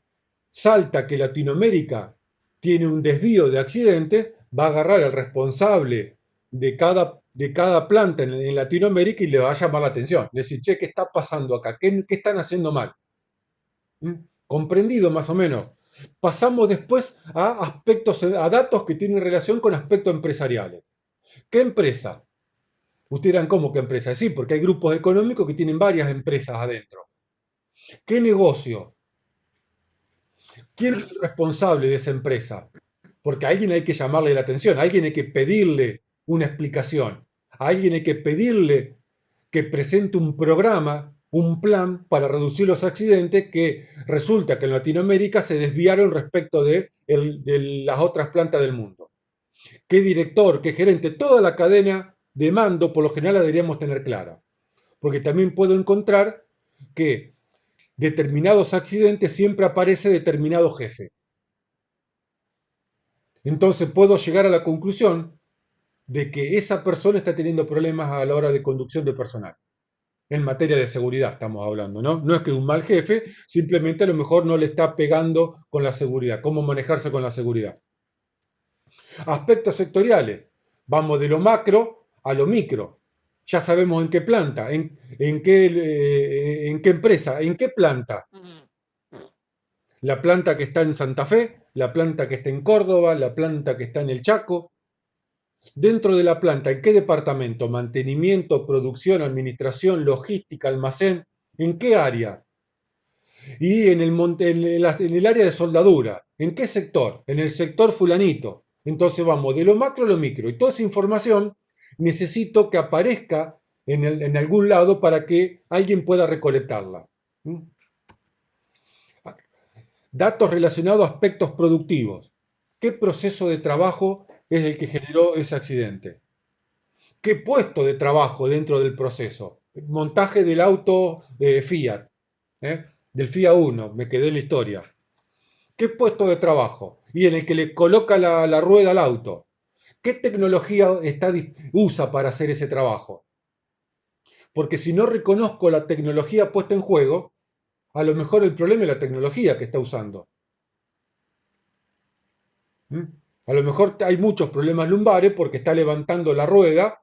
salta que Latinoamérica tiene un desvío de accidentes, va a agarrar al responsable de cada planta en Latinoamérica y le va a llamar la atención. Le decir, che, ¿qué está pasando acá? ¿Qué están haciendo mal? ¿Mm? Comprendido más o menos. Pasamos después a aspectos, a datos que tienen relación con aspectos empresariales. ¿Qué empresa? Ustedes dirán, ¿cómo qué empresa? Sí, porque hay grupos económicos que tienen varias empresas adentro. ¿Qué negocio? ¿Quién es el responsable de esa empresa? Porque a alguien hay que llamarle la atención, a alguien hay que pedirle una explicación, a alguien hay que pedirle que presente un programa, un plan para reducir los accidentes que resulta que en Latinoamérica se desviaron respecto de las otras plantas del mundo. ¿Qué director, qué gerente? Toda la cadena de mando por lo general la deberíamos tener clara. Porque también puedo encontrar que determinados accidentes siempre aparece determinado jefe. Entonces puedo llegar a la conclusión de que esa persona está teniendo problemas a la hora de conducción de personal. En materia de seguridad estamos hablando, ¿no? No es que un mal jefe, simplemente a lo mejor no le está pegando con la seguridad, cómo manejarse con la seguridad. Aspectos sectoriales. Vamos de lo macro a lo micro. Ya sabemos en qué planta, en qué empresa, en qué planta. La planta que está en Santa Fe, la planta que está en Córdoba, la planta que está en el Chaco. Dentro de la planta, ¿en qué departamento? Mantenimiento, producción, administración, logística, almacén. ¿En qué área? Y en el área de soldadura. ¿En qué sector? En el sector fulanito. Entonces vamos de lo macro a lo micro. Y toda esa información necesito que aparezca en algún lado para que alguien pueda recolectarla. ¿Mm? Datos relacionados a aspectos productivos. ¿Qué proceso de trabajo es el que generó ese accidente? ¿Qué puesto de trabajo dentro del proceso? Montaje del auto Fiat, ¿eh? Del Fiat 1, me quedé en la historia. ¿Qué puesto de trabajo? Y en el que le coloca la rueda al auto. ¿Qué tecnología usa para hacer ese trabajo? Porque si no reconozco la tecnología puesta en juego, a lo mejor el problema es la tecnología que está usando. ¿Mm? A lo mejor hay muchos problemas lumbares porque está levantando la rueda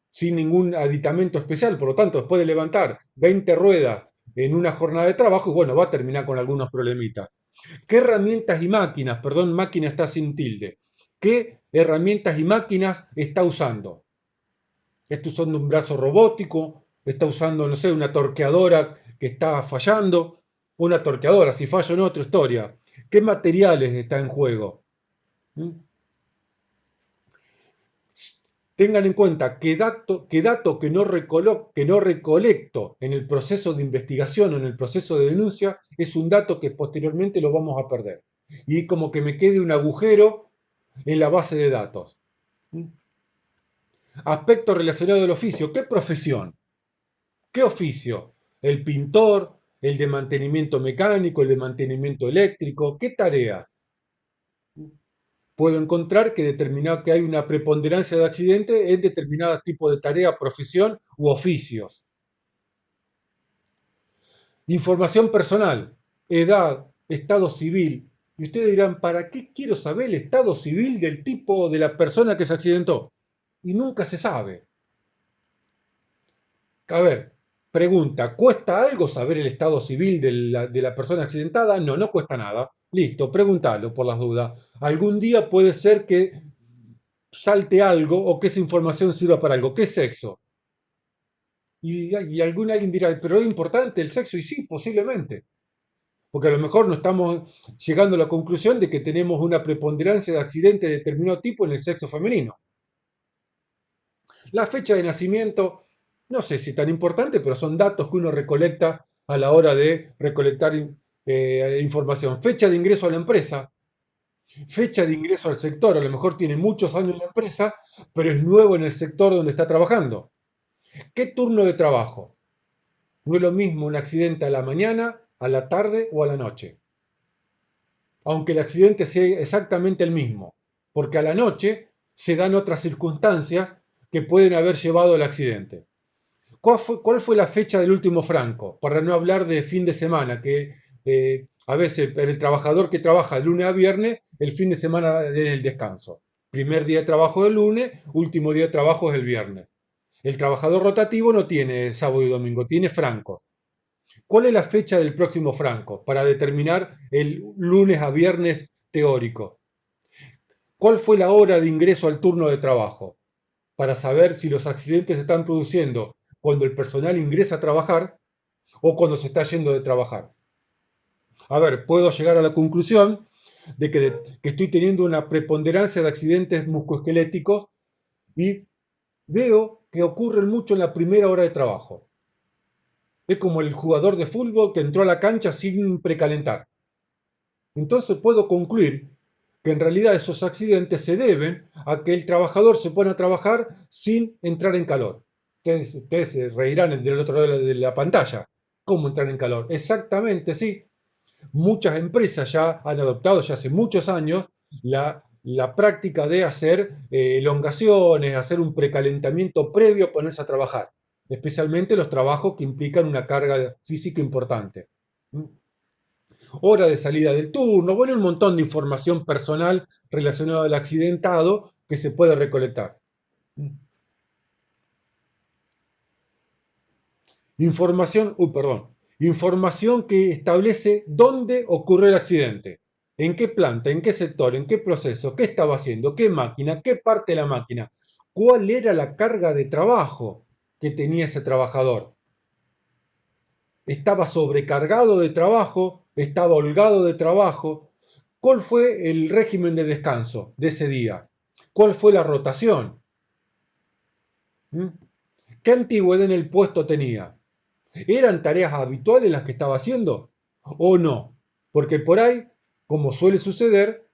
sin ningún aditamento especial. Por lo tanto, después de levantar 20 ruedas en una jornada de trabajo, bueno, va a terminar con algunos problemitas. ¿Qué herramientas y máquinas, perdón, máquina está sin tilde, qué herramientas y máquinas está usando? ¿Está usando un brazo robótico? ¿Está usando, no sé, una torqueadora que está fallando? Una torqueadora, si falla en otra historia. ¿Qué materiales está en juego? ¿Mm? Tengan en cuenta que no recolecto en el proceso de investigación o en el proceso de denuncia es un dato que posteriormente lo vamos a perder. Y como que me quede un agujero en la base de datos. Aspecto relacionado al oficio. ¿Qué profesión? ¿Qué oficio? ¿El pintor? ¿El de mantenimiento mecánico? ¿El de mantenimiento eléctrico? ¿Qué tareas? Puedo encontrar que hay una preponderancia de accidentes en determinados tipos de tarea, profesión u oficios. Información personal, edad, estado civil. Y ustedes dirán, ¿para qué quiero saber el estado civil del tipo de la persona que se accidentó? Y nunca se sabe. A ver, pregunta, ¿cuesta algo saber el estado civil de la persona accidentada? No, no cuesta nada. Listo, pregúntalo por las dudas. Algún día puede ser que salte algo o que esa información sirva para algo. ¿Qué sexo? Y alguien dirá, pero es importante el sexo, y sí, posiblemente. porque a lo mejor no estamos llegando a la conclusión de que tenemos una preponderancia de accidentes de determinado tipo en el sexo femenino. La fecha de nacimiento, no sé si tan importante, pero son datos que uno recolecta a la hora de recolectar información. Fecha de ingreso a la empresa, fecha de ingreso al sector, a lo mejor tiene muchos años en la empresa, pero es nuevo en el sector donde está trabajando. ¿Qué turno de trabajo? No es lo mismo un accidente a la mañana, a la tarde o a la noche, aunque el accidente sea exactamente el mismo, porque a la noche se dan otras circunstancias que pueden haber llevado al accidente. ¿Cuál fue la fecha del último franco? Para no hablar de fin de semana, que a veces el trabajador que trabaja de lunes a viernes, el fin de semana es el descanso. Primer día de trabajo es el lunes, último día de trabajo es el viernes. El trabajador rotativo no tiene sábado y domingo, tiene francos. ¿Cuál es la fecha del próximo franco para determinar el lunes a viernes teórico? ¿Cuál fue la hora de ingreso al turno de trabajo? Para saber si los accidentes se están produciendo cuando el personal ingresa a trabajar o cuando se está yendo de trabajar. A ver, puedo llegar a la conclusión de que estoy teniendo una preponderancia de accidentes musculoesqueléticos y veo que ocurren mucho en la primera hora de trabajo. Es como el jugador de fútbol que entró a la cancha sin precalentar. Entonces puedo concluir que en realidad esos accidentes se deben a que el trabajador se pone a trabajar sin entrar en calor. Ustedes se reirán del otro lado de la pantalla. ¿Cómo entrar en calor? Exactamente, sí. Muchas empresas ya han adoptado ya hace muchos años la práctica de hacer elongaciones, hacer un precalentamiento previo a ponerse a trabajar, especialmente los trabajos que implican una carga física importante. Hora de salida del turno, bueno, un montón de información personal relacionada al accidentado que se puede recolectar. Información que establece dónde ocurrió el accidente, en qué planta, en qué sector, en qué proceso, qué estaba haciendo, qué máquina, qué parte de la máquina, cuál era la carga de trabajo que tenía ese trabajador. ¿Estaba sobrecargado de trabajo? ¿Estaba holgado de trabajo? ¿Cuál fue el régimen de descanso de ese día? ¿Cuál fue la rotación? ¿Mm? ¿Qué antigüedad en el puesto tenía? ¿Eran tareas habituales las que estaba haciendo? ¿O no? Porque por ahí, como suele suceder,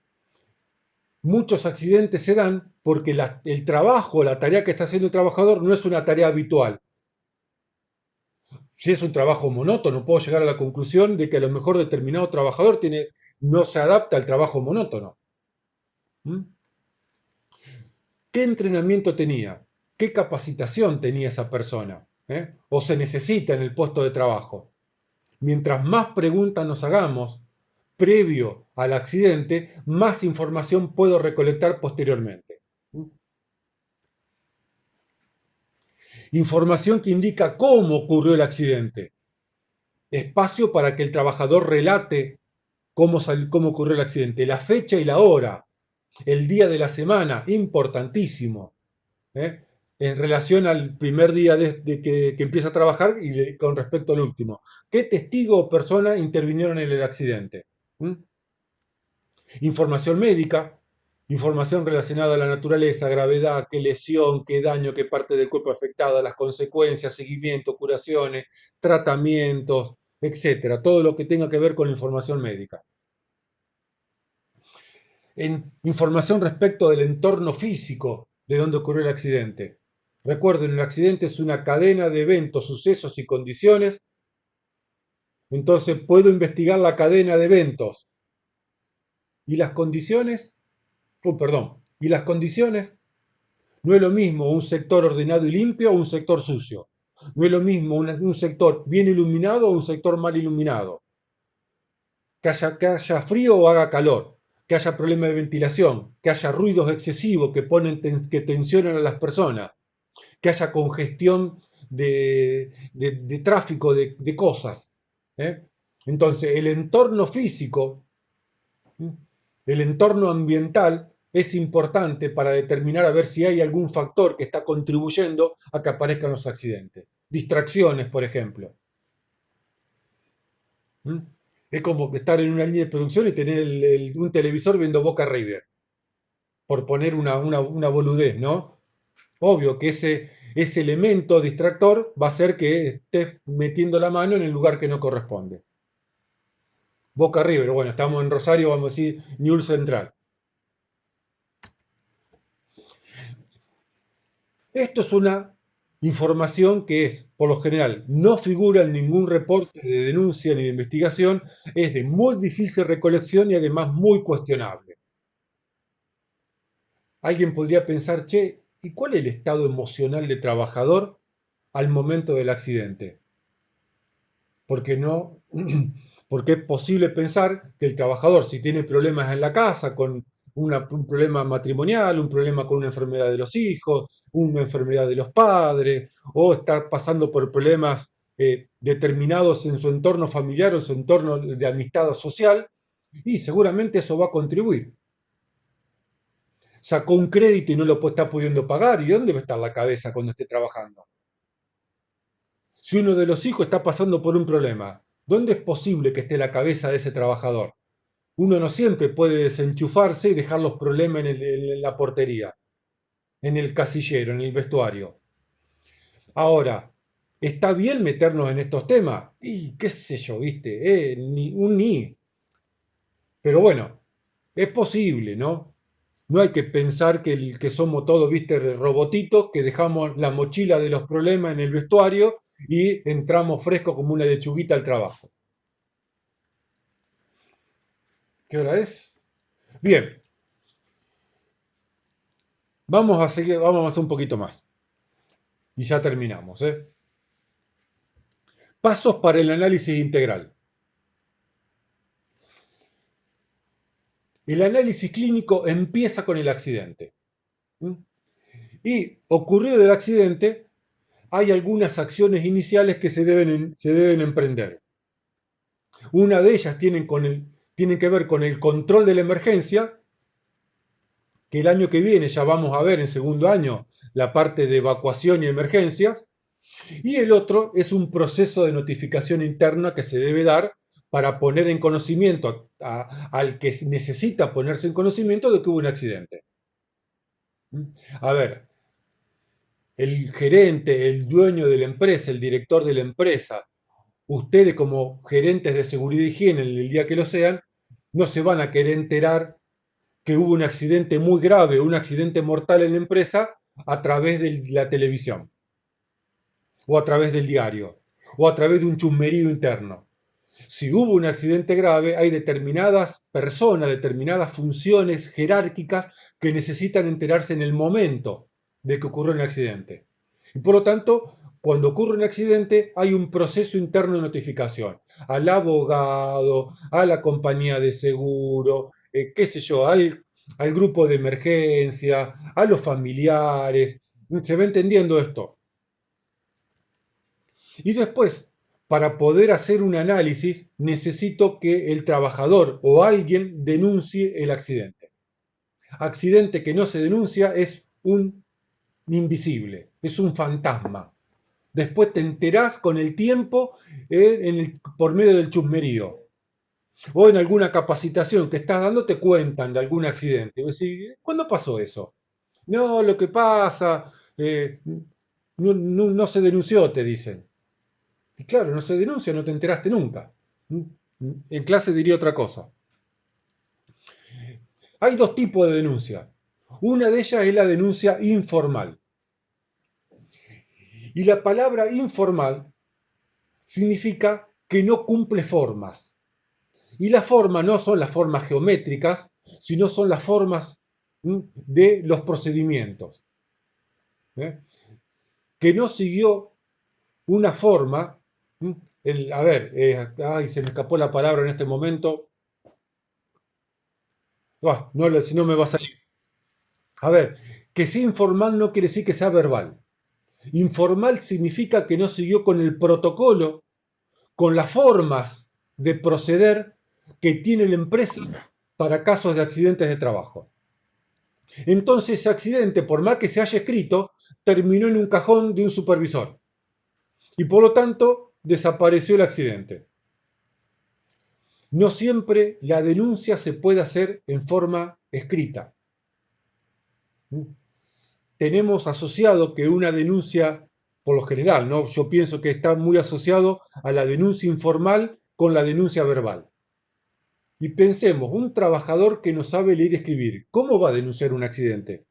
muchos accidentes se dan porque el trabajo, la tarea que está haciendo el trabajador no es una tarea habitual. Si es un trabajo monótono, puedo llegar a la conclusión de que a lo mejor determinado trabajador no se adapta al trabajo monótono. ¿Mm? ¿Qué entrenamiento tenía? ¿Qué capacitación tenía esa persona? ¿O se necesita en el puesto de trabajo? Mientras más preguntas nos hagamos previo al accidente, más información puedo recolectar posteriormente. Información que indica cómo ocurrió el accidente. Espacio para que el trabajador relate cómo ocurrió el accidente. La fecha y la hora. El día de la semana. Importantísimo. ¿eh? En relación al primer día de que empieza a trabajar y con respecto al último. ¿Qué testigo o persona intervinieron en el accidente? ¿Mm? Información médica, información relacionada a la naturaleza, gravedad, qué lesión, qué daño, qué parte del cuerpo afectada, las consecuencias, seguimiento, curaciones, tratamientos, etcétera. Todo lo que tenga que ver con la información médica. En información respecto del entorno físico de donde ocurrió el accidente. Recuerden, el accidente es una cadena de eventos, sucesos y condiciones. Entonces puedo investigar la cadena de eventos. ¿Y las condiciones? Perdón. ¿Y las condiciones? No es lo mismo un sector ordenado y limpio o un sector sucio. No es lo mismo un sector bien iluminado o un sector mal iluminado. Que haya frío o haga calor. Que haya problemas de ventilación. Que haya ruidos excesivos que tensionan a las personas. Que haya congestión de tráfico de cosas. ¿eh? Entonces, el entorno físico, el entorno ambiental es importante para determinar a ver si hay algún factor que está contribuyendo a que aparezcan los accidentes. Distracciones, por ejemplo. ¿Mm? Es como estar en una línea de producción y tener un televisor viendo Boca River, por poner una boludez, ¿no? Obvio que ese elemento distractor va a hacer que estés metiendo la mano en el lugar que no corresponde. Boca River, bueno, estamos en Rosario, vamos a decir Newell's Central. Esto es una información que es, por lo general, no figura en ningún reporte de denuncia ni de investigación, es de muy difícil recolección y además muy cuestionable. Alguien podría pensar, che, ¿y cuál es el estado emocional del trabajador al momento del accidente? Porque no, porque es posible pensar que el trabajador, si tiene problemas en la casa, con un problema matrimonial, un problema con una enfermedad de los hijos, una enfermedad de los padres, o está pasando por problemas determinados en su entorno familiar o en su entorno de amistad social, y seguramente eso va a contribuir. Sacó un crédito y no lo está pudiendo pagar, ¿y dónde va a estar la cabeza cuando esté trabajando? Si uno de los hijos está pasando por un problema, ¿dónde es posible que esté la cabeza de ese trabajador? Uno no siempre puede desenchufarse y dejar los problemas en la portería, en el casillero, en el vestuario. Ahora, ¿está bien meternos en estos temas? Y qué sé yo, viste, ni un ni. Pero bueno, es posible, ¿no? No hay que pensar que somos todos, viste, robotitos, que dejamos la mochila de los problemas en el vestuario y entramos frescos como una lechuguita al trabajo. ¿Qué hora es? Bien, vamos a seguir, vamos a hacer un poquito más. Y ya terminamos, ¿eh? Pasos para el análisis integral. El análisis clínico empieza con el accidente. ¿Mm? Y ocurrido el accidente, hay algunas acciones iniciales que se deben emprender. Una de ellas tienen que ver con el control de la emergencia, que el año que viene ya vamos a ver en segundo año la parte de evacuación y emergencias, y el otro es un proceso de notificación interna que se debe dar para poner en conocimiento al que necesita ponerse en conocimiento de que hubo un accidente. A ver, el gerente, el dueño de la empresa, el director de la empresa, ustedes como gerentes de seguridad y higiene, el día que lo sean, no se van a querer enterar que hubo un accidente muy grave, un accidente mortal en la empresa a través de la televisión, o a través del diario, o a través de un chusmerío interno. Si hubo un accidente grave, hay determinadas personas, determinadas funciones jerárquicas que necesitan enterarse en el momento de que ocurrió un accidente. Y por lo tanto, cuando ocurre un accidente, hay un proceso interno de notificación al abogado, a la compañía de seguro, qué sé yo, al grupo de emergencia, a los familiares. ¿Se va entendiendo esto? Y después, para poder hacer un análisis, necesito que el trabajador o alguien denuncie el accidente. Accidente que no se denuncia es un invisible, es un fantasma. Después te enterás con el tiempo por medio del chusmerío. O en alguna capacitación que estás dando te cuentan de algún accidente. Y vos decís, ¿cuándo pasó eso? No, lo que pasa, no se denunció, te dicen. Y claro, no se denuncia, no te enteraste nunca. En clase diría otra cosa. Hay dos tipos de denuncia. Una de ellas es la denuncia informal. Y la palabra informal significa que no cumple formas. Y las formas no son las formas geométricas, sino son las formas de los procedimientos. ¿Eh? Que no siguió una forma. A ver, ay, se me escapó la palabra en este momento. No, si no me va a salir. A ver, que sea informal no quiere decir que sea verbal. Informal significa que no siguió con el protocolo, con las formas de proceder que tiene la empresa para casos de accidentes de trabajo. Entonces ese accidente, por más que se haya escrito, terminó en un cajón de un supervisor. Y por lo tanto, desapareció el accidente. No siempre la denuncia se puede hacer en forma escrita. Tenemos asociado que una denuncia, por lo general, ¿no? Yo pienso que está muy asociado a la denuncia informal con la denuncia verbal. Y pensemos, un trabajador que no sabe leer y escribir, ¿cómo va a denunciar un accidente?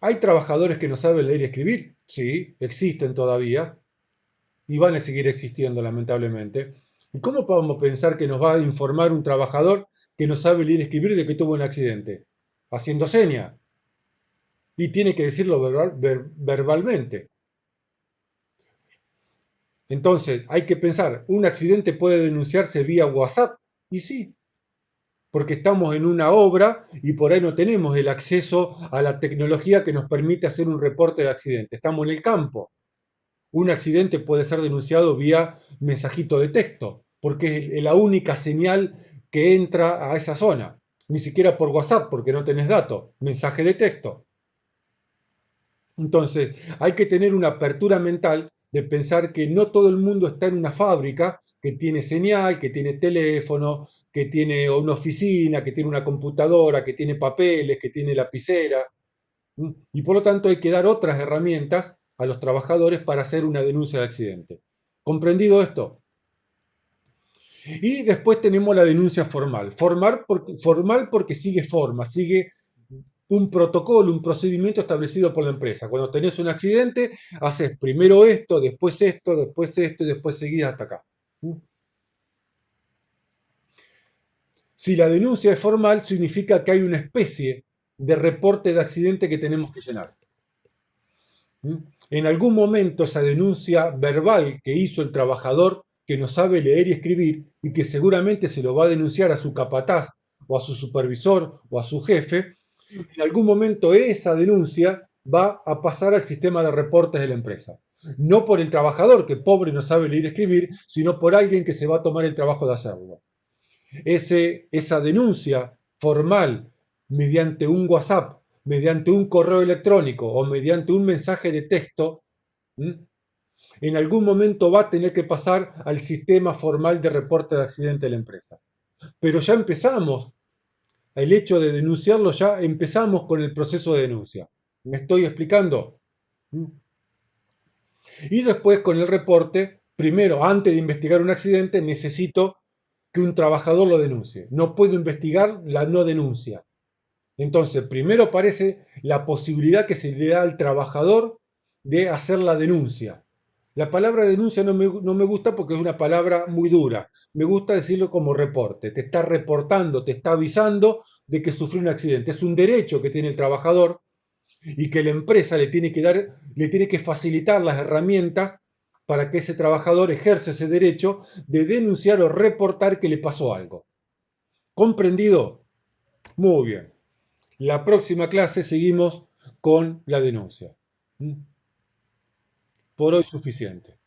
¿Hay trabajadores que no saben leer y escribir? Sí, existen todavía y van a seguir existiendo lamentablemente. ¿Y cómo podemos pensar que nos va a informar un trabajador que no sabe leer y escribir de que tuvo un accidente? Haciendo seña. Y tiene que decirlo verbalmente. Entonces, hay que pensar, ¿un accidente puede denunciarse vía WhatsApp? Y sí, porque estamos en una obra y por ahí no tenemos el acceso a la tecnología que nos permite hacer un reporte de accidente. Estamos en el campo. Un accidente puede ser denunciado vía mensajito de texto, porque es la única señal que entra a esa zona. Ni siquiera por WhatsApp, porque no tenés datos. Mensaje de texto. Entonces, hay que tener una apertura mental de pensar que no todo el mundo está en una fábrica que tiene señal, que tiene teléfono, que tiene una oficina, que tiene una computadora, que tiene papeles, que tiene lapicera. Y por lo tanto hay que dar otras herramientas a los trabajadores para hacer una denuncia de accidente. ¿Comprendido esto? Y después tenemos la denuncia formal. Formal porque sigue forma, sigue un protocolo, un procedimiento establecido por la empresa. Cuando tenés un accidente, haces primero esto, después esto, después esto y después seguís hasta acá. Si la denuncia es formal, significa que hay una especie de reporte de accidente que tenemos que llenar. En algún momento esa denuncia verbal que hizo el trabajador que no sabe leer y escribir y que seguramente se lo va a denunciar a su capataz o a su supervisor o a su jefe, en algún momento esa denuncia va a pasar al sistema de reportes de la empresa. No por el trabajador, que pobre no sabe leer y escribir, sino por alguien que se va a tomar el trabajo de hacerlo. Esa denuncia formal mediante un WhatsApp, mediante un correo electrónico o mediante un mensaje de texto, en algún momento va a tener que pasar al sistema formal de reporte de accidente de la empresa. Pero ya empezamos, el hecho de denunciarlo ya empezamos con el proceso de denuncia. ¿Me estoy explicando? Y después con el reporte, primero, antes de investigar un accidente, necesito que un trabajador lo denuncie. No puedo investigar la no denuncia. Entonces, primero aparece la posibilidad que se le da al trabajador de hacer la denuncia. La palabra denuncia no me gusta porque es una palabra muy dura. Me gusta decirlo como reporte. Te está reportando, te está avisando de que sufrió un accidente. Es un derecho que tiene el trabajador y que la empresa le tiene que facilitar las herramientas para que ese trabajador ejerza ese derecho de denunciar o reportar que le pasó algo. ¿Comprendido? Muy bien. La próxima clase seguimos con la denuncia. Por hoy suficiente.